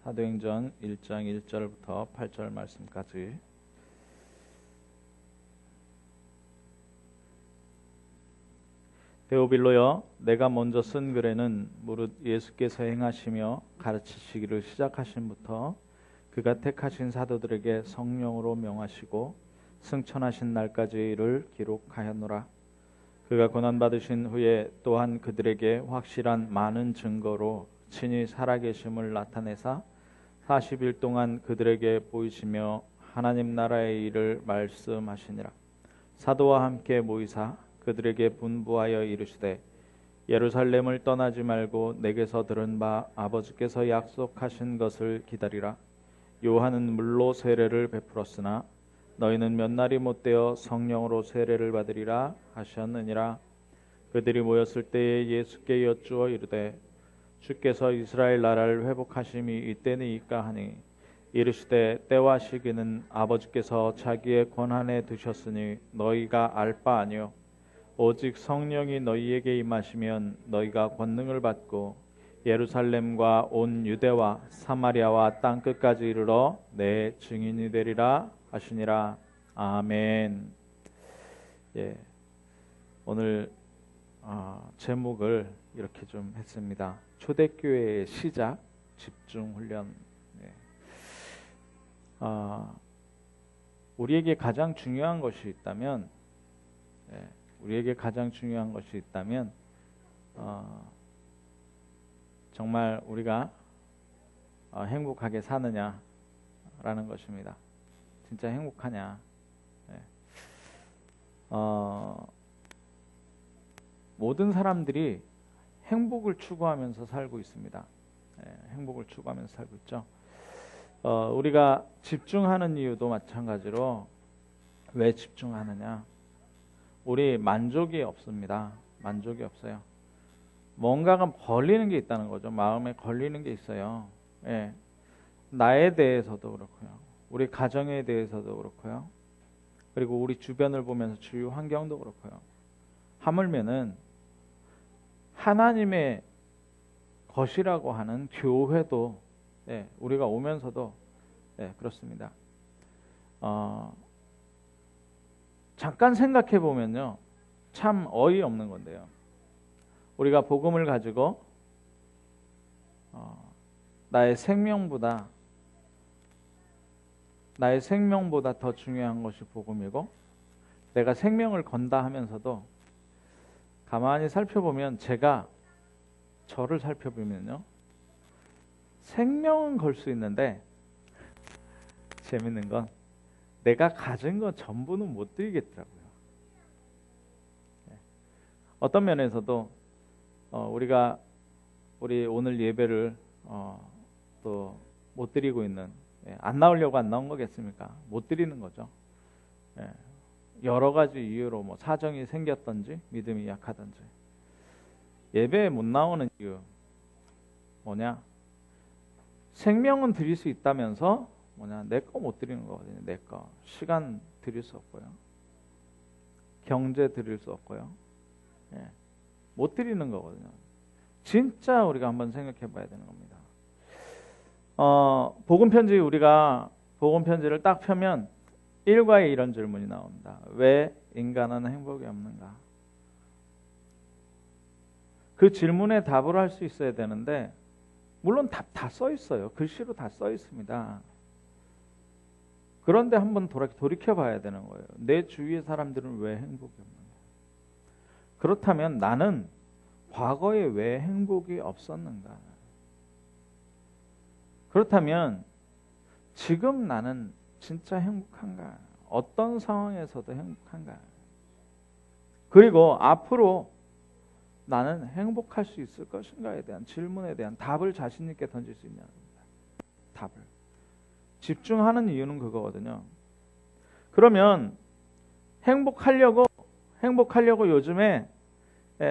사도행전 1장 1절부터 8절 말씀까지. 데오빌로여, 내가 먼저 쓴 글에는 무릇 예수께서 행하시며 가르치시기를 시작하신부터 그가 택하신 사도들에게 성령으로 명하시고 승천하신 날까지를 기록하였노라. 그가 고난받으신 후에 또한 그들에게 확실한 많은 증거로 친히 살아계심을 나타내사 40일 동안 그들에게 보이시며 하나님 나라의 일을 말씀하시니라. 사도와 함께 모이사 그들에게 분부하여 이르시되 예루살렘을 떠나지 말고 내게서 들은 바 아버지께서 약속하신 것을 기다리라. 요한은 물로 세례를 베풀었으나 너희는 몇 날이 못되어 성령으로 세례를 받으리라 하셨느니라. 그들이 모였을 때에 예수께 여쭈어 이르되 주께서 이스라엘 나라를 회복하심이 이때니이까 하니 이르시되 때와 시기는 아버지께서 자기의 권한에 두셨으니 너희가 알 바 아니요 오직 성령이 너희에게 임하시면 너희가 권능을 받고 예루살렘과 온 유대와 사마리아와 땅 끝까지 이르러 내 증인이 되리라 하시니라. 아멘. 오늘 제목을 이렇게 좀 했습니다. 초대교회의 시작, 집중훈련. 우리에게 가장 중요한 것이 있다면, 정말 우리가 행복하게 사느냐라는 것입니다. 진짜 행복하냐? 모든 사람들이 행복을 추구하면서 살고 있습니다. 행복을 추구하면서 살고 있죠. 우리가 집중하는 이유도 마찬가지로 왜 집중하느냐? 우리 만족이 없습니다. 만족이 없어요. 뭔가가 걸리는 게 있다는 거죠. 마음에 걸리는 게 있어요. 나에 대해서도 그렇고요. 우리 가정에 대해서도 그렇고요. 그리고 우리 주변을 보면서 주위 환경도 그렇고요. 하물면은 하나님의 것이라고 하는 교회도 우리가 오면서도 그렇습니다. 잠깐 생각해 보면요, 참 어이없는 건데요. 우리가 복음을 가지고 나의 생명보다 더 중요한 것이 복음이고 내가 생명을 건다 하면서도 가만히 살펴보면 제가 저를 살펴보면요, 생명은 걸 수 있는데 재밌는 건 내가 가진 건 전부는 못 드리겠더라고요. 어떤 면에서도 우리 오늘 예배를 또 못 드리고 있는, 안 나오려고 안 나온 거겠습니까? 못 드리는 거죠. 여러 가지 이유로 뭐 사정이 생겼던지 믿음이 약하던지. 예배에 못 나오는 이유 뭐냐? 생명은 드릴 수 있다면서 뭐냐? 내 거 못 드리는 거거든요. 내 거. 시간 드릴 수 없고요. 경제 드릴 수 없고요. 못 드리는 거거든요. 진짜 우리가 한번 생각해 봐야 되는 겁니다. 우리가 복음 편지를 딱 펴면 일과에 이런 질문이 나옵니다. 왜 인간은 행복이 없는가? 그 질문에 답을 할 수 있어야 되는데, 물론 답 다 써 있어요. 글씨로 다 써 있습니다. 그런데 한번 돌이켜 봐야 되는 거예요. 내 주위의 사람들은 왜 행복이 없는가? 그렇다면 나는 과거에 왜 행복이 없었는가? 그렇다면 지금 나는 진짜 행복한가? 어떤 상황에서도 행복한가? 그리고 앞으로 나는 행복할 수 있을 것인가에 대한 질문에 대한 답을 자신 있게 던질 수 있냐는 겁니다. 답을. 집중하는 이유는 그거거든요. 그러면 행복하려고 요즘에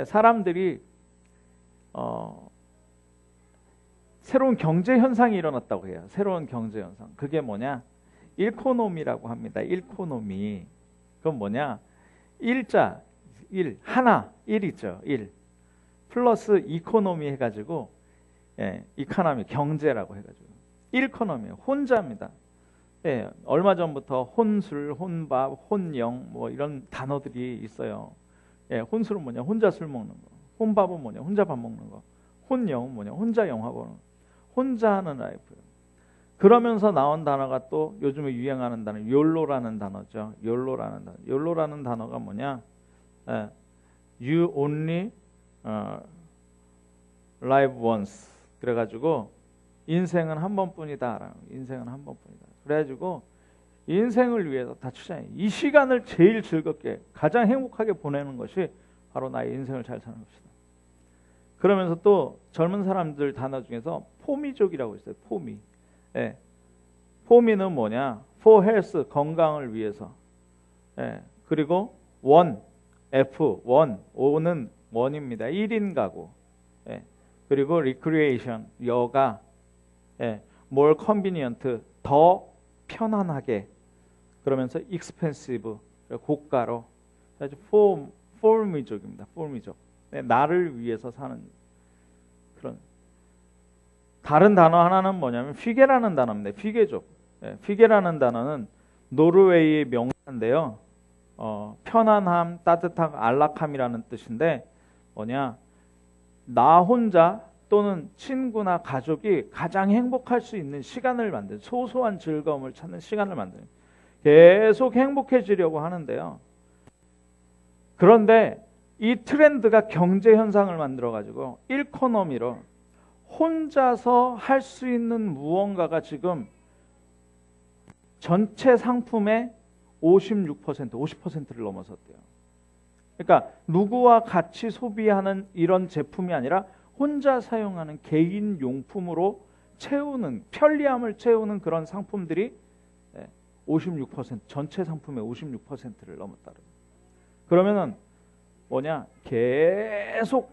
사람들이 새로운 경제 현상이 일어났다고 해요. 새로운 경제 현상. 그게 뭐냐? 일코노미라고 합니다. 일코노미. 그건 뭐냐? 일자, 하나, 일이죠. 일. 플러스 이코노미 해가지고, 이코노미, 경제라고 해가지고. 일코노미예요. 혼자입니다. 예, 얼마 전부터 혼술, 혼밥, 혼영 뭐 이런 단어들이 있어요. 예, 혼술은 뭐냐? 혼자 술 먹는 거. 혼밥은 뭐냐? 혼자 밥 먹는 거. 혼영은 뭐냐? 혼자 영화 보는 거. 혼자 하는 라이프예요. 그러면서 나온 단어가 또 요즘에 유행하는 단어, 욜로라는 단어죠. 욜로라는 단어. 욜로라는 단어가 뭐냐? 예, You only live once. 그래가지고 인생은 한 번뿐이다. 인생은 한 번뿐이다. 그래가지고 인생을 위해서 다 투자해. 이 시간을 제일 즐겁게 가장 행복하게 보내는 것이 바로 나의 인생을 잘 사는 것이다. 그러면서 또 젊은 사람들 단어 중에서 포미족이라고 있어요. 포미. 예. 포미는 뭐냐? For health, 건강을 위해서. 예. 그리고 원, F, 원, O는 원입니다. 1인 가구. 예. 그리고 recreation, 여가. 예. more convenient, 더 편안하게. 그러면서 expensive, 고가로. 그래서 form이족입니다. form이족. 네, 나를 위해서 사는 그런. 다른 단어 하나는 뭐냐면 피게라는 단어입니다. 피게족. 네, 피게라는 단어는 노르웨이의 명사인데요. 편안함, 따뜻함, 안락함이라는 뜻인데 뭐냐? 나 혼자 또는 친구나 가족이 가장 행복할 수 있는 시간을 만드는, 소소한 즐거움을 찾는 시간을 만드는, 계속 행복해지려고 하는데요. 그런데 이 트렌드가 경제 현상을 만들어 가지고 일코노미로 혼자서 할 수 있는 무언가가 지금 전체 상품의 56%, 50%를 넘어섰대요. 그러니까 누구와 같이 소비하는 이런 제품이 아니라 혼자 사용하는 개인 용품으로 채우는, 편리함을 채우는 그런 상품들이 56%, 전체 상품의 56%를 넘었다. 그러면은 뭐냐? 계속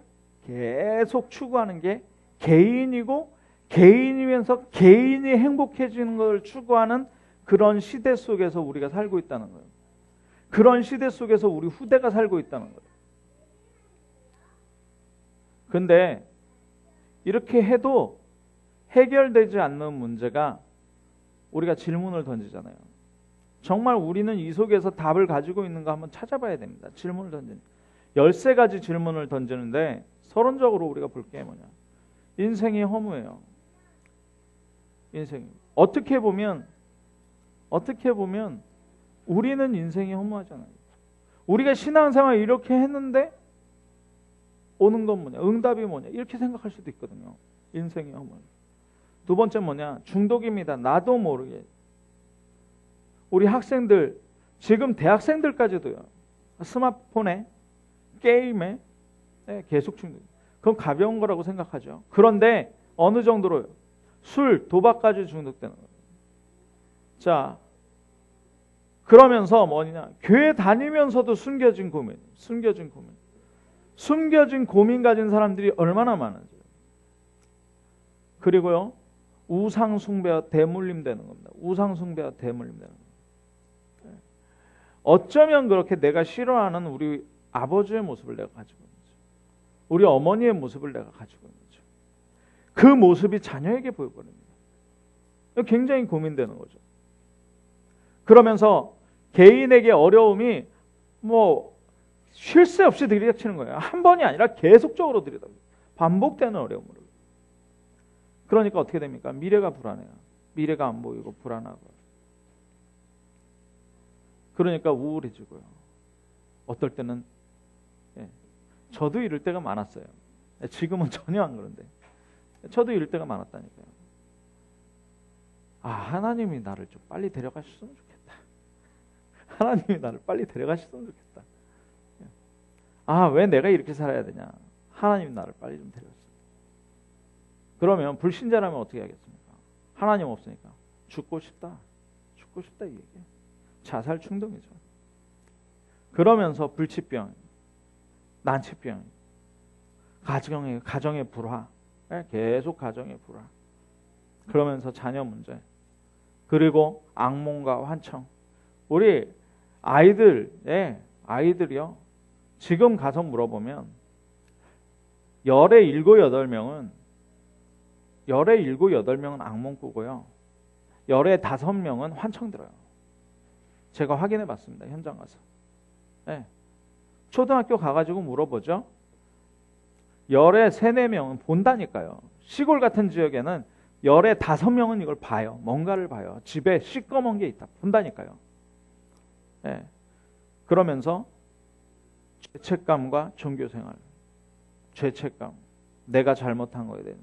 추구하는 게 개인이고, 개인이면서 개인이 행복해지는 걸 추구하는 그런 시대 속에서 우리가 살고 있다는 거예요. 그런 시대 속에서 우리 후대가 살고 있다는 거예요. 근데 이렇게 해도 해결되지 않는 문제가, 우리가 질문을 던지잖아요. 정말 우리는 이 속에서 답을 가지고 있는가 한번 찾아봐야 됩니다. 질문을 던지는 13가지 질문을 던지는데 서론적으로 우리가 볼 게 뭐냐? 인생이 허무해요. 인생이 어떻게 보면 우리는 인생이 허무하잖아요. 우리가 신앙생활 이렇게 했는데 오는 건 뭐냐? 응답이 뭐냐? 이렇게 생각할 수도 있거든요. 인생이 허무해요. 두 번째 뭐냐? 중독입니다. 나도 모르게. 우리 학생들, 지금 대학생들까지도요. 스마트폰에, 게임에 계속 중독. 그건 가벼운 거라고 생각하죠. 그런데 어느 정도로요? 술, 도박까지 중독되는 거예요. 자, 그러면서 뭐냐? 교회 다니면서도 숨겨진 고민 가진 사람들이 얼마나 많은지. 그리고요, 우상 숭배와 대물림 되는 겁니다. 우상 숭배와 대물림 되는 겁니다. 어쩌면 그렇게 내가 싫어하는 우리 아버지의 모습을 내가 가지고 있는 거죠. 우리 어머니의 모습을 내가 가지고 있는 거죠. 그 모습이 자녀에게 보여버립니다. 굉장히 고민되는 거죠. 그러면서 개인에게 어려움이 쉴 새 없이 들이닥치는 거예요. 한 번이 아니라 계속적으로 들이닥쳐요. 반복되는 어려움으로. 그러니까 어떻게 됩니까? 미래가 불안해요. 미래가 안 보이고 불안하고. 그러니까 우울해지고요. 어떨 때는 저도 이럴 때가 많았어요. 지금은 전혀 안 그런데 저도 이럴 때가 많았다니까요. 하나님이 나를 좀 빨리 데려가셨으면 좋겠다. 하나님이 나를 빨리 데려가셨으면 좋겠다. 왜 내가 이렇게 살아야 되냐. 하나님이 나를 빨리 좀 데려갔으면. 그러면 불신자라면 어떻게 하겠습니까? 하나님 없으니까 죽고 싶다 이 얘기예요. 자살 충동이죠. 그러면서 불치병, 난치병, 가정의 불화, 계속 가정의 불화. 그러면서 자녀 문제, 그리고 악몽과 환청. 우리 아이들이요. 지금 가서 물어보면 열의 7, 8명은 열의 7, 8명은 악몽 꾸고요. 열의 5명은 환청 들어요. 제가 확인해 봤습니다. 현장 가서. 네. 초등학교 가가지고 물어보죠. 열의 3, 4명은 본다니까요. 시골 같은 지역에는 열의 5명은 이걸 봐요. 뭔가를 봐요. 집에 시꺼먼 게 있다. 본다니까요. 네. 그러면서 죄책감과 종교생활, 죄책감, 내가 잘못한 거에 대해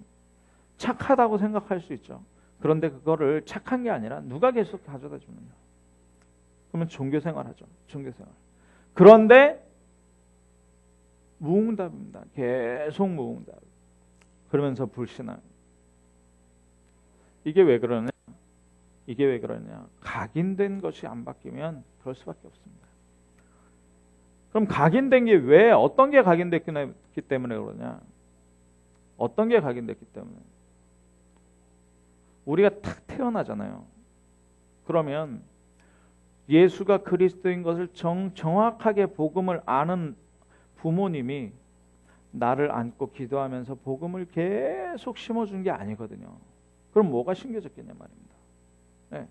착하다고 생각할 수 있죠. 그런데 그거를 착한 게 아니라 누가 계속 가져다 주느냐. 그러면 종교생활 하죠. 종교생활. 그런데 무응답입니다. 계속 무응답. 그러면서 불신앙. 이게 왜 그러냐? 이게 왜 그러냐? 각인된 것이 안 바뀌면 그럴 수밖에 없습니다. 그럼 각인된 게 왜 어떤 게 각인됐기 때문에 그러냐? 어떤 게 각인됐기 때문에? 우리가 탁 태어나잖아요. 그러면 예수가 그리스도인 것을 정확하게 복음을 아는 부모님이 나를 안고 기도하면서 복음을 계속 심어준 게 아니거든요. 그럼 뭐가 심겨졌겠냐 말입니다. 네.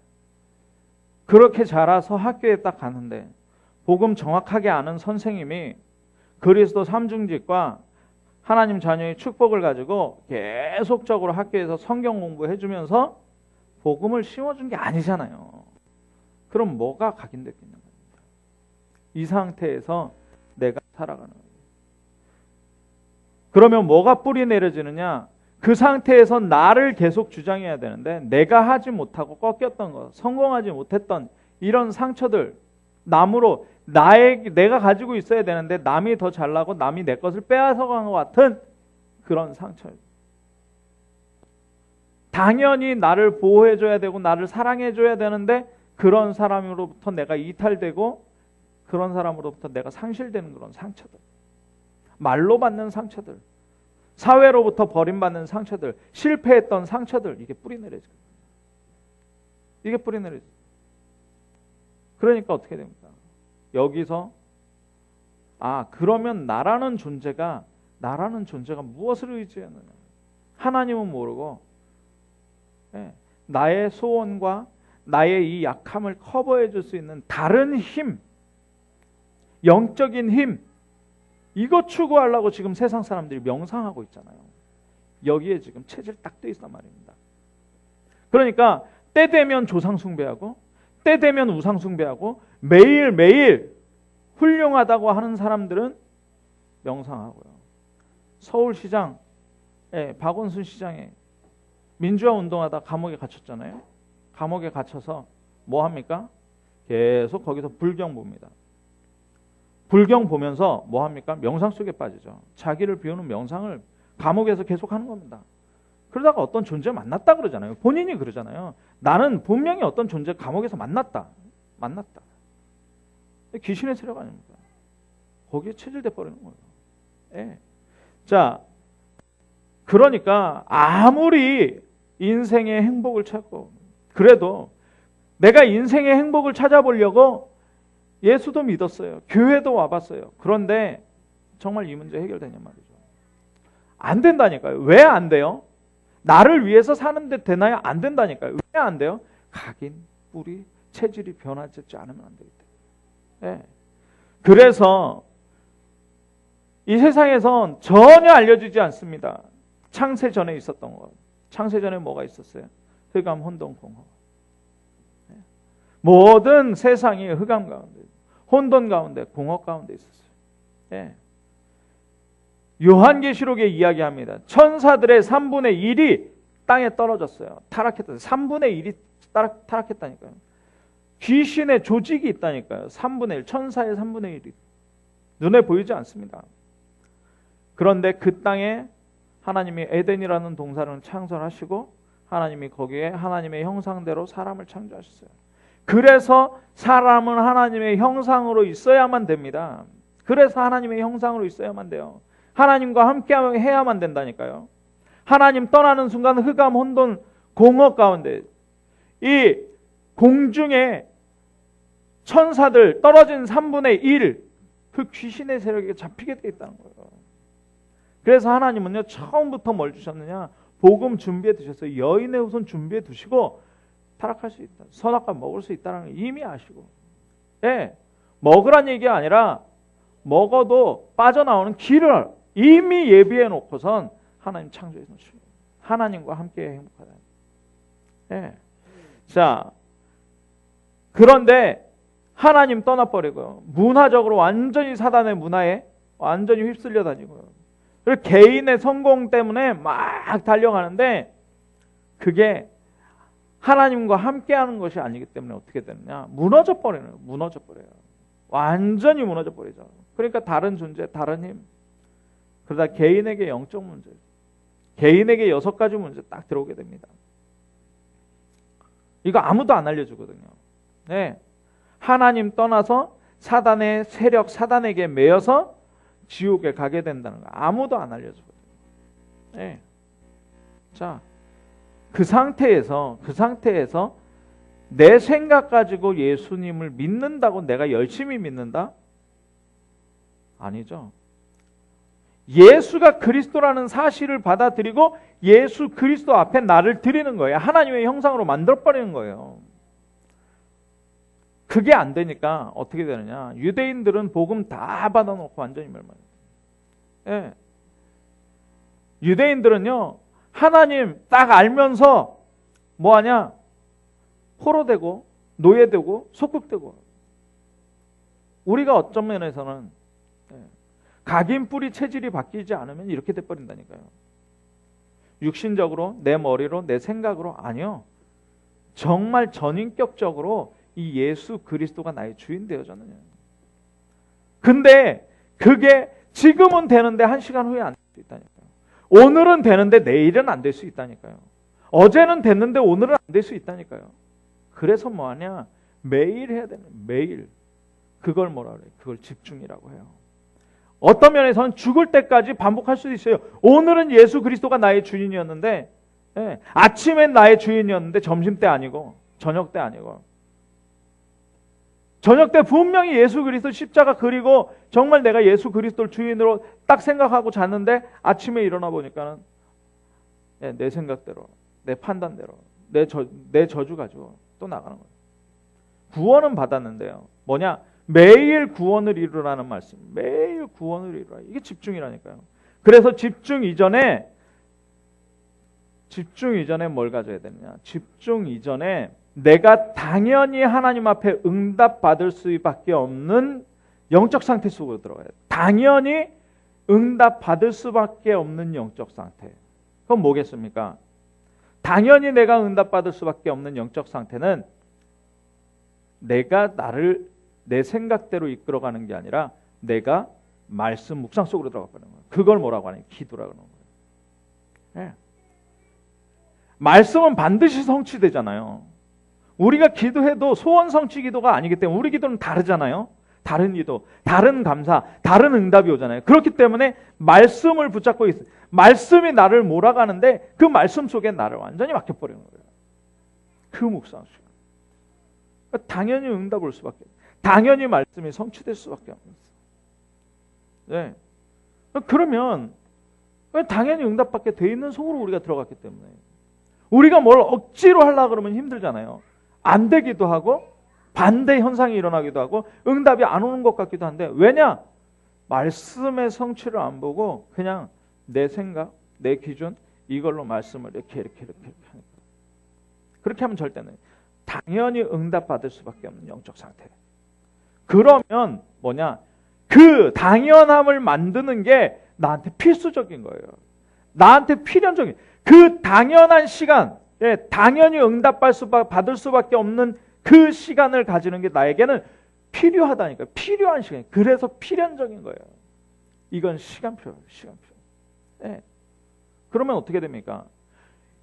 그렇게 자라서 학교에 딱 가는데 복음 정확하게 아는 선생님이 그리스도 삼중직과 하나님 자녀의 축복을 가지고 계속적으로 학교에서 성경 공부해 주면서 복음을 심어준 게 아니잖아요. 그럼 뭐가 각인됐겠냐 말입니다. 이 상태에서 내가 살아가는 거예요. 그러면 뭐가 뿌리 내려지느냐? 그 상태에서 나를 계속 주장해야 되는데 내가 하지 못하고 꺾였던 것, 성공하지 못했던 이런 상처들, 남으로 내가 가지고 있어야 되는데 남이 더 잘나고 남이 내 것을 빼앗아간 것 같은 그런 상처. 당연히 나를 보호해줘야 되고 나를 사랑해줘야 되는데 그런 사람으로부터 내가 이탈되고 그런 사람으로부터 내가 상실되는 그런 상처들, 말로 받는 상처들, 사회로부터 버림받는 상처들, 실패했던 상처들, 이게 뿌리 내려져. 이게 뿌리 내려져. 그러니까 어떻게 됩니까? 여기서 그러면 나라는 존재가 무엇을 의지하느냐? 하나님은 모르고 나의 소원과 나의 이 약함을 커버해 줄 수 있는 다른 힘, 영적인 힘, 이거 추구하려고 지금 세상 사람들이 명상하고 있잖아요. 여기에 지금 체질 딱 돼 있단 말입니다. 그러니까 때 되면 조상 숭배하고 때 되면 우상 숭배하고 매일매일 훌륭하다고 하는 사람들은 명상하고요. 서울시장, 박원순 시장에 민주화 운동하다 감옥에 갇혔잖아요. 감옥에 갇혀서 뭐 합니까? 계속 거기서 불경 봅니다. 불경 보면서 뭐 합니까? 명상 속에 빠지죠. 자기를 비우는 명상을 감옥에서 계속 하는 겁니다. 그러다가 어떤 존재 만났다 그러잖아요. 본인이 그러잖아요. 나는 분명히 어떤 존재 감옥에서 만났다. 귀신의 세력 아닙니까? 거기에 체질돼 버리는 거예요. 예. 자, 그러니까 아무리 인생의 행복을 찾고 그래도 내가 인생의 행복을 찾아보려고 예수도 믿었어요. 교회도 와봤어요. 그런데 정말 이 문제 해결되냐 말이죠. 안 된다니까요. 왜 안 돼요? 나를 위해서 사는데 되나요? 안 된다니까요. 왜 안 돼요? 각인, 뿌리, 체질이 변하지 않으면 안 되기 때문에. 네. 그래서 이 세상에선 전혀 알려지지 않습니다. 창세 전에 있었던 것. 창세 전에 뭐가 있었어요? 흑암, 혼돈, 공허. 네. 모든 세상이 흑암 가운데, 혼돈 가운데, 공허 가운데 있었어요. 네. 요한계시록에 이야기합니다. 천사들의 3분의 1이 땅에 떨어졌어요. 타락했다. 3분의 1이 타락했다니까요. 귀신의 조직이 있다니까요. 3분의 1, 천사의 3분의 1이 눈에 보이지 않습니다. 그런데 그 땅에 하나님이 에덴이라는 동산을 창설하시고 하나님이 거기에 하나님의 형상대로 사람을 창조하셨어요. 그래서 사람은 하나님의 형상으로 있어야만 됩니다. 그래서 하나님의 형상으로 있어야만 돼요. 하나님과 함께 해야만 된다니까요. 하나님 떠나는 순간 흑암, 혼돈, 공허 가운데 이 공중에 천사들 떨어진 3분의 1, 그 귀신의 세력에 잡히게 되어 있다는 거예요. 그래서 하나님은요, 처음부터 뭘 주셨느냐? 복음 준비해 두셨어요. 여인의 후손 준비해 두시고 타락할 수 있다. 선악과 먹을 수 있다는 걸 이미 아시고. 예, 먹으란 얘기가 아니라 먹어도 빠져나오는 길을 이미 예비해 놓고선 하나님 창조해 놓으시고 하나님과 함께 행복하다. 예. 자, 그런데 하나님 떠나버리고요. 문화적으로 완전히 사단의 문화에 완전히 휩쓸려 다니고요. 그리고 개인의 성공 때문에 막 달려가는데 그게 하나님과 함께하는 것이 아니기 때문에 어떻게 되느냐? 무너져 버려요. 무너져 버려요. 완전히 무너져 버리죠. 그러니까 다른 존재, 다른 힘. 그러다 개인에게 영적 문제, 개인에게 6가지 문제 딱 들어오게 됩니다. 이거 아무도 안 알려주거든요. 네. 하나님 떠나서 사단의 세력, 사단에게 매여서 지옥에 가게 된다는 거 아무도 안 알려주거든요. 네. 자, 그 상태에서 내 생각 가지고 예수님을 믿는다고 내가 열심히 믿는다? 아니죠. 예수가 그리스도라는 사실을 받아들이고 예수 그리스도 앞에 나를 드리는 거예요. 하나님의 형상으로 만들어버리는 거예요. 그게 안 되니까 어떻게 되느냐? 유대인들은 복음 다 받아놓고 완전히 멸망해요. 예. 유대인들은요, 하나님 딱 알면서 뭐하냐? 포로되고 노예되고 속국되고. 우리가 어떤 면에서는 각인 뿌리 체질이 바뀌지 않으면 이렇게 돼버린다니까요. 육신적으로 내 머리로 내 생각으로 아니요. 정말 전인격적으로 이 예수 그리스도가 나의 주인 되어졌느냐. 근데 그게 지금은 되는데 1시간 후에 안 될 수 있다니까요. 오늘은 되는데 내일은 안 될 수 있다니까요. 어제는 됐는데 오늘은 안 될 수 있다니까요. 그래서 뭐하냐? 매일 해야 되는 매일. 그걸 뭐라 그래요? 그걸 집중이라고 해요. 어떤 면에서는 죽을 때까지 반복할 수도 있어요. 오늘은 예수 그리스도가 나의 주인이었는데, 예, 아침엔 나의 주인이었는데 점심 때 아니고 저녁 때 아니고, 저녁 때 분명히 예수 그리스도 십자가 그리고 정말 내가 예수 그리스도를 주인으로 딱 생각하고 잤는데 아침에 일어나 보니까는 내 생각대로, 내 판단대로, 내 저주 가지고 또 나가는 거예요. 구원은 받았는데요. 뭐냐? 매일 구원을 이루라는 말씀. 매일 구원을 이루라. 이게 집중이라니까요. 그래서 집중 이전에 뭘 가져야 되느냐? 집중 이전에 내가 당연히 하나님 앞에 응답받을 수밖에 없는 영적 상태 속으로 들어가야 돼. 당연히 응답받을 수밖에 없는 영적 상태. 그건 뭐겠습니까? 당연히 내가 응답받을 수밖에 없는 영적 상태는 내가 나를 내 생각대로 이끌어가는 게 아니라 내가 말씀 묵상 속으로 들어가 버리는 거예요. 그걸 뭐라고 하냐? 기도라고 하는 거예요. 네. 말씀은 반드시 성취되잖아요. 우리가 기도해도 소원 성취 기도가 아니기 때문에 우리 기도는 다르잖아요. 다른 기도, 다른 감사, 다른 응답이 오잖아요. 그렇기 때문에 말씀을 붙잡고 있어요. 말씀이 나를 몰아가는데 그 말씀 속에 나를 완전히 맡겨버리는 거예요. 그 묵상 속에. 당연히 응답 올 수밖에 없어요. 당연히 말씀이 성취될 수밖에 없어요. 네. 그러면 당연히 응답받게 돼 있는 속으로 우리가 들어갔기 때문에 우리가 뭘 억지로 하려고 그러면 힘들잖아요. 안 되기도 하고 반대 현상이 일어나기도 하고 응답이 안 오는 것 같기도 한데 왜냐? 말씀의 성취를 안 보고 그냥 내 생각, 내 기준 이걸로 말씀을 이렇게 하니까 그렇게 하면 절대는 당연히 응답받을 수밖에 없는 영적 상태. 그러면 뭐냐? 그 당연함을 만드는 게 나한테 필수적인 거예요. 나한테 필연적인 그 당연한 시간, 당연히 응답받을 수밖에 없는 그 시간을 가지는 게 나에게는 필요하다니까. 필요한 시간. 그래서 필연적인 거예요. 이건 시간표예요. 시간표. 네. 그러면 어떻게 됩니까?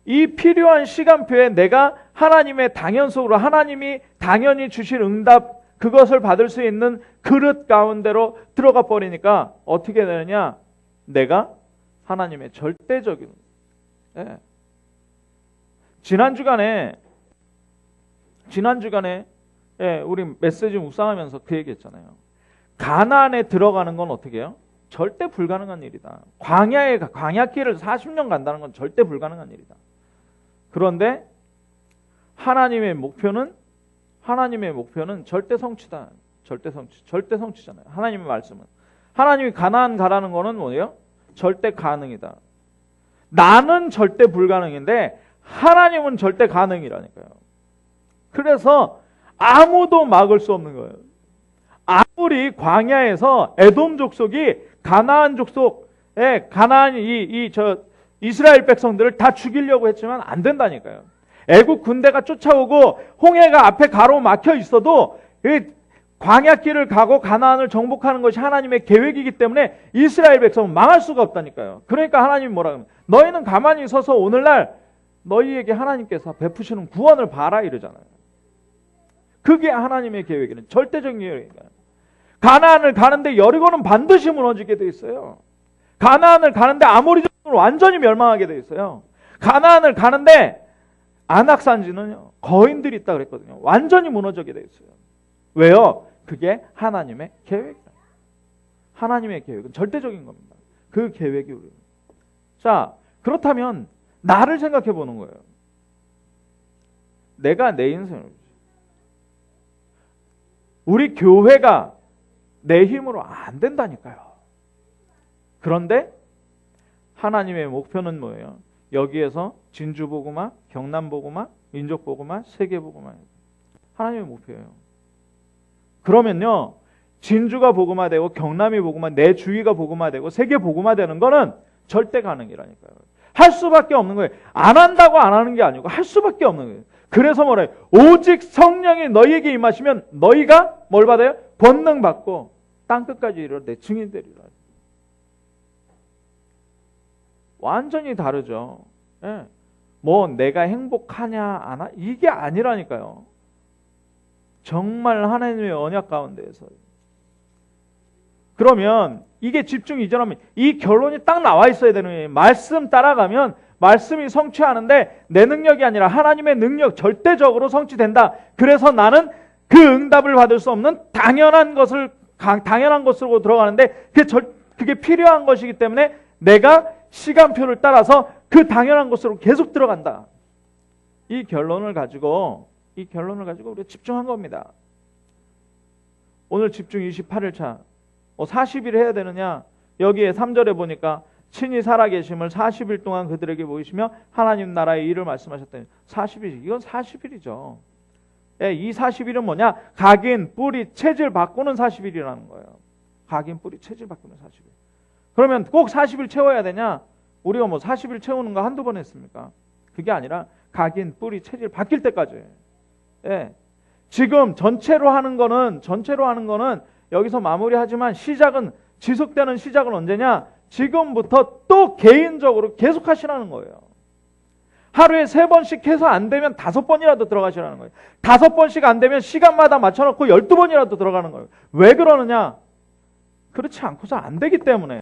이 필요한 시간표에 내가 하나님의 당연 속으로 하나님이 당연히 주실 응답 그것을 받을 수 있는 그릇 가운데로 들어가 버리니까 어떻게 되느냐? 내가 하나님의 절대적인 지난 주간에 우리 메시지 묵상하면서 그 얘기했잖아요. 가나안에 들어가는 건 어떻게 해요? 절대 불가능한 일이다. 광야길을 40년 간다는 건 절대 불가능한 일이다. 그런데 하나님의 목표는 절대 성취다. 절대 성취잖아요. 하나님의 말씀은. 하나님이 가나안 가라는 거는 뭐예요? 절대 가능이다. 나는 절대 불가능인데 하나님은 절대 가능이라니까요. 그래서 아무도 막을 수 없는 거예요. 아무리 광야에서 에돔 족속이 가나안 족속의 이스라엘 백성들을 다 죽이려고 했지만 안 된다니까요. 애국 군대가 쫓아오고 홍해가 앞에 가로막혀 있어도 광야길을 가고 가나안을 정복하는 것이 하나님의 계획이기 때문에 이스라엘 백성은 망할 수가 없다니까요. 그러니까 하나님이 뭐라 하면 너희는 가만히 서서 오늘날 너희에게 하나님께서 베푸시는 구원을 봐라 이러잖아요. 그게 하나님의 계획이는 절대적인 계획이에요. 가나안을 가는데 여리고는 반드시 무너지게 돼 있어요. 가나안을 가는데 아모리족은 완전히 멸망하게 돼 있어요. 가나안을 가는데 안악산지는요 거인들이 있다 그랬거든요. 완전히 무너지게 돼 있어요. 왜요? 그게 하나님의 계획이에요. 하나님의 계획은 절대적인 겁니다. 그 계획이 우리. 자, 그렇다면 나를 생각해 보는 거예요. 내가 내 인생을, 우리 교회가 내 힘으로 안 된다니까요. 그런데 하나님의 목표는 뭐예요? 여기에서 진주복음화, 경남복음화, 민족복음화, 세계복음화. 하나님의 목표예요. 그러면요, 진주가 복음화되고 경남이 복음화, 내 주위가 복음화되고 세계 복음화되는 거는 절대 가능이라니까요. 할 수밖에 없는 거예요. 안 한다고 안 하는 게 아니고 할 수밖에 없는 거예요. 그래서 뭐래요? 오직 성령이 너희에게 임하시면 너희가 뭘 받아요? 권능 받고 땅끝까지 이르러 내 증인 되리라. 완전히 다르죠. 예. 뭐 내가 행복하냐 안 하? 이게 아니라니까요. 정말 하나님의 언약 가운데에서. 그러면 이게 집중 이전하면 이 결론이 딱 나와 있어야 되는 거예요. 말씀 따라가면 말씀이 성취하는데 내 능력이 아니라 하나님의 능력 절대적으로 성취된다. 그래서 나는 그 응답을 받을 수 없는 당연한 것으로 들어가는데 그게 필요한 것이기 때문에 내가 시간표를 따라서 그 당연한 것으로 계속 들어간다. 이 결론을 가지고 우리가 집중한 겁니다. 오늘 집중 28일 차. 40일 해야 되느냐? 여기에 3절에 보니까 친히 살아계심을 40일 동안 그들에게 보이시며 하나님 나라의 일을 말씀하셨더니 40일, 이건 40일이죠. 예, 이 40일은 뭐냐? 각인, 뿌리, 체질 바꾸는 40일이라는 거예요. 각인, 뿌리, 체질 바꾸는 40일. 그러면 꼭 40일 채워야 되냐? 우리가 뭐 40일 채우는 거 한두 번 했습니까? 그게 아니라 각인, 뿌리, 체질 바뀔 때까지. 예. 지금 전체로 하는 거는 여기서 마무리하지만 지속되는 시작은 언제냐? 지금부터 또 개인적으로 계속 하시라는 거예요. 하루에 3번씩 해서 안 되면 5번이라도 들어가시라는 거예요. 5번씩 안 되면 시간마다 맞춰놓고 12번이라도 들어가는 거예요. 왜 그러느냐? 그렇지 않고서 안 되기 때문에.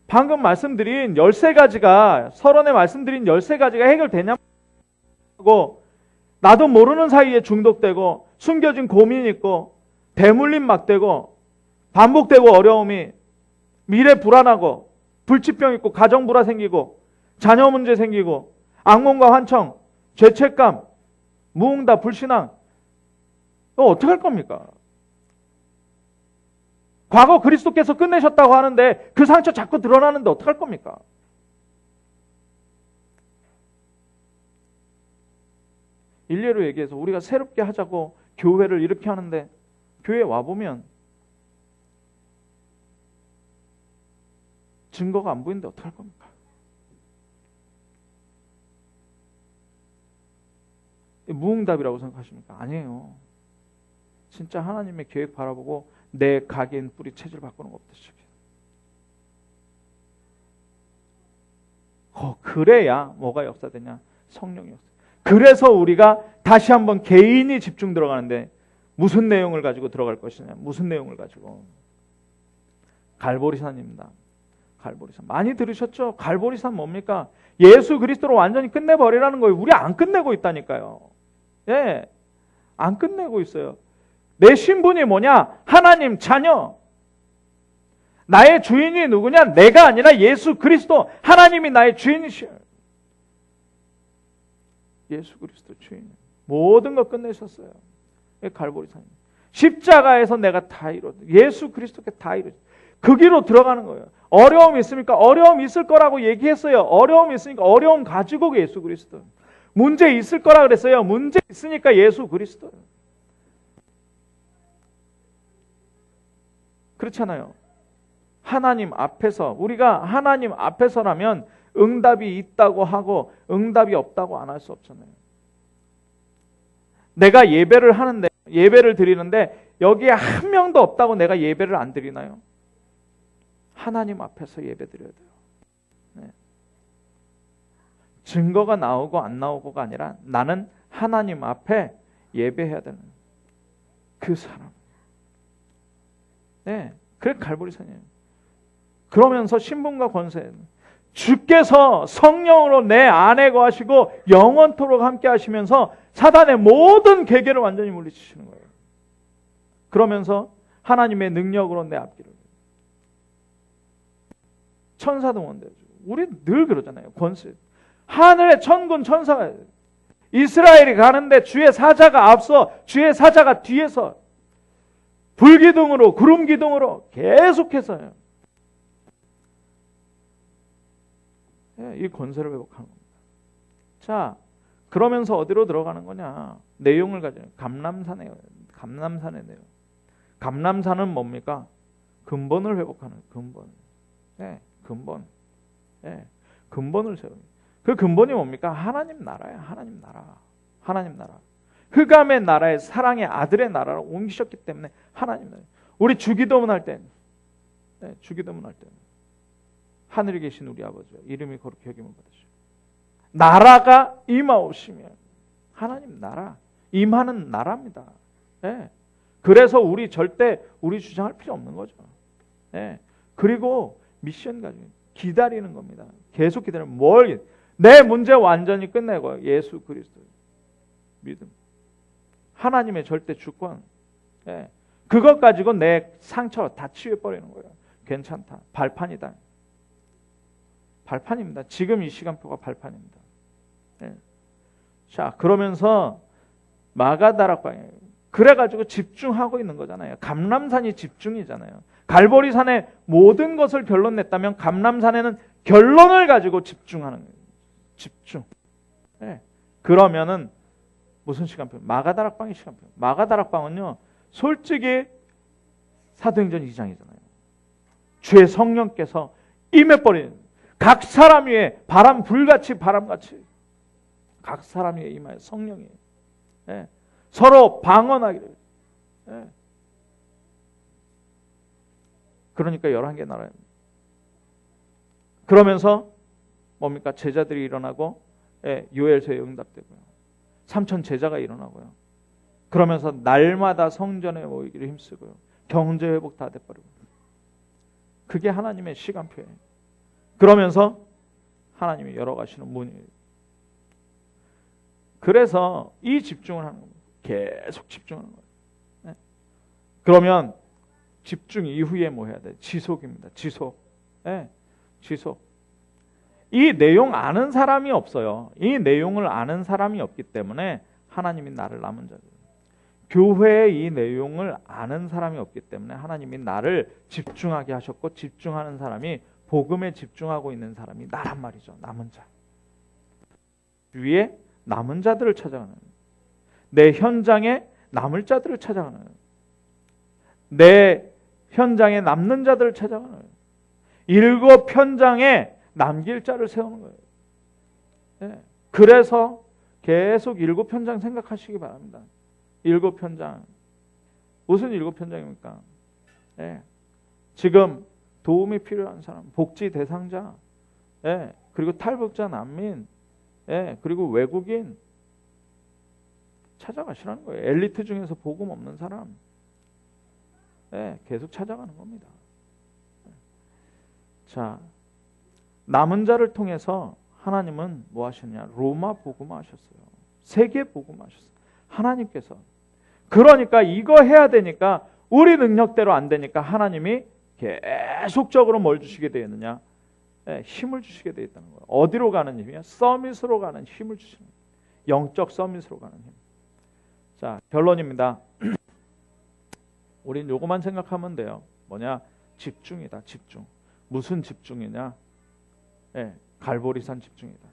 방금 말씀드린 13가지가, 서론에 말씀드린 13가지가 해결되냐고, 나도 모르는 사이에 중독되고 숨겨진 고민이 있고 대물림 막 되고 반복되고 어려움이, 미래 불안하고 불치병 있고 가정 불화 생기고 자녀 문제 생기고 악몽과 환청, 죄책감, 무응답, 불신앙. 이거 어떻게 할 겁니까? 과거 그리스도께서 끝내셨다고 하는데 그 상처 자꾸 드러나는데 어떻게 할 겁니까? 일례로 얘기해서 우리가 새롭게 하자고 교회를 이렇게 하는데 교회에 와보면 증거가 안 보이는데 어떡할 겁니까? 무응답이라고 생각하십니까? 아니에요. 진짜 하나님의 계획 바라보고 내 각인, 뿌리, 체질 바꾸는 것부터 시작해요. 그래야 뭐가 역사되냐? 성령이 역사. 그래서 우리가 다시 한번 개인이 집중 들어가는데 무슨 내용을 가지고 들어갈 것이냐? 무슨 내용을 가지고? 갈보리산입니다. 갈보리산. 많이 들으셨죠? 갈보리산 뭡니까? 예수 그리스도로 완전히 끝내버리라는 거예요. 우리 안 끝내고 있다니까요. 예, 안 끝내고 있어요. 내 신분이 뭐냐? 하나님 자녀. 나의 주인이 누구냐? 내가 아니라 예수 그리스도, 하나님이 나의 주인이시여. 예수 그리스도 주인. 모든 것 끝내셨어요. 갈보리산. 십자가에서 내가 다 이뤘다. 예수 그리스도께 다 이뤘다. 그 길로 들어가는 거예요. 어려움이 있습니까? 어려움이 있을 거라고 얘기했어요. 어려움이 있으니까 어려움 가지고 예수 그리스도. 문제 있을 거라 그랬어요. 문제 있으니까 예수 그리스도. 그렇잖아요. 하나님 앞에서, 우리가 하나님 앞에서라면 응답이 있다고 하고 응답이 없다고 안 할 수 없잖아요. 내가 예배를 하는데, 예배를 드리는데 여기에 한 명도 없다고 내가 예배를 안 드리나요? 하나님 앞에서 예배 드려야 돼요. 네. 증거가 나오고 안 나오고가 아니라 나는 하나님 앞에 예배해야 되는 그 사람. 네, 그게 갈보리산이에요. 그러면서 신분과 권세, 주께서 성령으로 내 안에 거하시고 영원토록 함께 하시면서 사단의 모든 계계를 완전히 물리치시는 거예요. 그러면서 하나님의 능력으로 내 앞길을. 천사도 원대죠. 우리 늘 그러잖아요. 권세. 하늘의 천군 천사가, 이스라엘이 가는데 주의 사자가 앞서 주의 사자가 뒤에서 불기둥으로 구름 기둥으로 계속해서요. 이 권세를 회복하는 겁니다. 자, 그러면서 어디로 들어가는 거냐? 내용을 가져요. 감람산에요. 감람산에요. 감람산은 뭡니까? 근본을 회복하는 근본. 네, 근본. 네, 근본을 세워요. 그 근본이 뭡니까? 하나님 나라예요. 하나님 나라. 하나님 나라. 흑암의 나라에 사랑의 아들의 나라로 옮기셨기 때문에 하나님 나라. 우리 주기도문 할 때, 네, 주기도문 할 때, 하늘에 계신 우리 아버지와 이름이 거룩히 여김을 받으시고 나라가 임하오시면, 하나님 나라, 임하는 나라입니다. 네. 그래서 우리 절대 우리 주장할 필요 없는 거죠. 네. 그리고 미션 가지고 기다리는 겁니다. 계속 기다리면 내 문제 완전히 끝내고 예수 그리스도 믿음, 하나님의 절대 주권, 네. 그것 가지고 내 상처 다 치유해버리는 거예요. 괜찮다. 발판이다. 발판입니다. 지금 이 시간표가 발판입니다. 네. 자, 그러면서 마가다락방에 그래가지고 집중하고 있는 거잖아요. 감람산이 집중이잖아요. 갈보리산에 모든 것을 결론 냈다면 감람산에는 결론을 가지고 집중하는 거예요. 집중. 네. 그러면은 무슨 시간표? 마가다락방의 시간표. 마가다락방은요, 솔직히 사도행전 2장이잖아요. 주의 성령께서 임해버리는, 각 사람 위에 바람 불같이 바람같이 각 사람 위에 임하여 성령이, 네. 서로 방언하기를. 네. 그러니까 11개 나라입니다. 그러면서 뭡니까? 제자들이 일어나고, 예, 요엘서에 응답되고요. 3천 제자가 일어나고요. 그러면서 날마다 성전에 모이기를 힘쓰고요. 경제 회복 다 돼버리고. 그게 하나님의 시간표예요. 그러면서 하나님이 열어가시는 문이에요. 그래서 이 집중을 하는 겁니다. 계속 집중하는 거예요. 네. 그러면 집중 이후에 뭐 해야 돼? 지속입니다. 지속. 네. 지속. 이 내용 아는 사람이 없어요. 이 내용을 아는 사람이 없기 때문에 하나님이 나를 남은 자들. 교회의 이 내용을 아는 사람이 없기 때문에 하나님이 나를 집중하게 하셨고, 집중하는 사람이, 복음에 집중하고 있는 사람이 나란 말이죠. 남은 자. 위에 남은 자들을 찾아가는, 내 현장에 남을 자들을 찾아가는, 내 현장에 남는 자들을 찾아가는, 7 현장에 남길 자를 세우는 거예요. 네. 그래서 계속 7 현장 생각하시기 바랍니다. 7 현장. 무슨 7 현장입니까? 네. 지금 도움이 필요한 사람, 복지 대상자, 예, 그리고 탈북자, 난민, 예, 그리고 외국인 찾아가시라는 거예요. 엘리트 중에서 복음 없는 사람, 예, 계속 찾아가는 겁니다. 자, 남은 자를 통해서 하나님은 뭐 하셨냐? 로마 복음화 하셨어요. 세계 복음화 하셨어요. 하나님께서. 그러니까 이거 해야 되니까, 우리 능력대로 안 되니까 하나님이 계속적으로 뭘 주시게 되어 있느냐? 힘을 주시게 되어 있다는 거예요. 어디로 가는 힘이야? 서밋으로 가는 힘을 주시는 거예요. 영적 서밋으로 가는 힘. 자, 결론입니다. 우린 요것만 생각하면 돼요. 뭐냐? 집중이다. 집중. 무슨 집중이냐? 갈보리산 집중이다.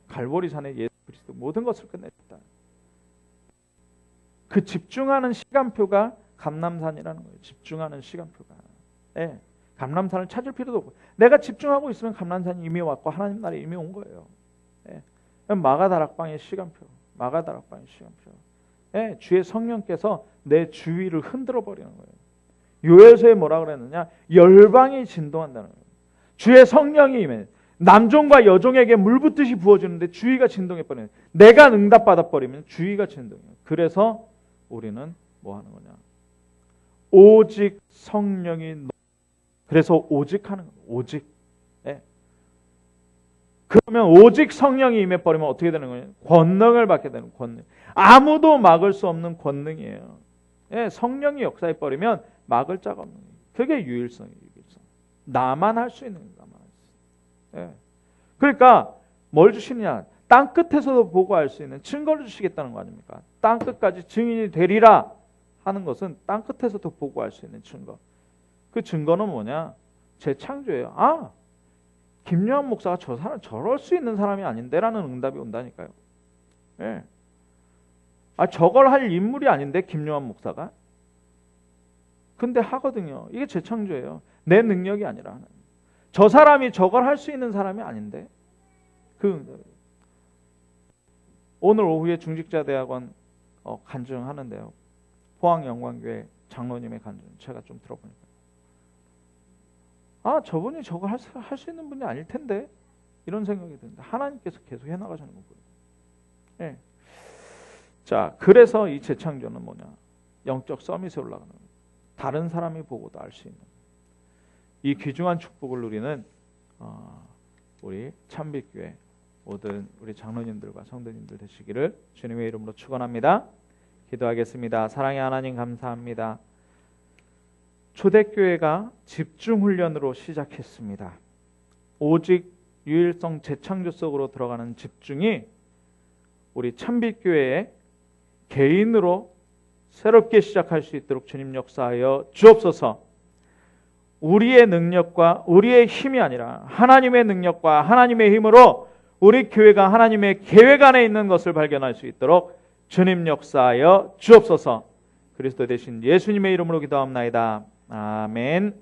갈보리산에 예수 그리스도 모든 것을 끝냈다. 그 집중하는 시간표가 감람산이라는 거예요. 집중하는 시간표가. 감람산을 찾을 필요도 없고, 내가 집중하고 있으면 감람산이 이미 왔고 하나님 나라에 이미 온 거예요. 마가다락방의 시간표. 마가다락방의 시간표. 주의 성령께서 내 주위를 흔들어 버리는 거예요. 요엘서에 뭐라 그랬느냐? 열방이 진동한다는 거예요. 주의 성령이 임해 남종과 여종에게 물 붓듯이 부어주는데 주위가 진동해 버리는 거예요. 내가 응답받아 버리면 주위가 진동해요. 그래서 우리는 뭐 하는 거냐? 오직 성령이, 그래서 오직 하는 거예요. 오직. 그러면 오직 성령이 임해 버리면 어떻게 되는 거예요? 권능을 받게 되는 권능. 아무도 막을 수 없는 권능이에요. 성령이 역사해 버리면 막을 자가 없는 거예요. 그게 유일성이에요. 유일성. 나만 할 수 있는 거예요. 나만 할 수 있는. 그러니까 뭘 주시느냐? 땅 끝에서도 보고 알 수 있는 증거를 주시겠다는 거 아닙니까? 땅 끝까지 증인이 되리라 하는 것은 땅 끝에서도 보고 알 수 있는 증거. 그 증거는 뭐냐? 재창조예요. 김요한 목사가 저 사람 저럴 수 있는 사람이 아닌데라는 응답이 온다니까요. 저걸 할 인물이 아닌데 김요한 목사가. 근데 하거든요. 이게 재창조예요. 내 능력이 아니라. 저 사람이 저걸 할 수 있는 사람이 아닌데. 그 응답이에요. 오늘 오후에 중직자대학원 간증하는데요. 포항영광교회 장로님의 간증 제가 좀 들어보니까 저분이 저걸 할 수 있는 분이 아닐 텐데 이런 생각이 드는데 하나님께서 계속 해나가시는 거고요. 자, 그래서 이 재창조는 뭐냐? 영적 서밋에 올라가는 거예요. 다른 사람이 보고도 알 수 있는 이 귀중한 축복을 누리는 우리 참빛교회 모든 우리 장로님들과 성도님들 되시기를 주님의 이름으로 축원합니다. 기도하겠습니다. 사랑의 하나님 감사합니다. 초대교회가 집중훈련으로 시작했습니다. 오직 유일성 재창조 속으로 들어가는 집중이 우리 참빛교회의 개인으로 새롭게 시작할 수 있도록 주님 역사하여 주옵소서. 우리의 능력과 우리의 힘이 아니라 하나님의 능력과 하나님의 힘으로 우리 교회가 하나님의 계획 안에 있는 것을 발견할 수 있도록 주님 역사하여 주옵소서. 그리스도 대신 예수님의 이름으로 기도합나이다. 아멘.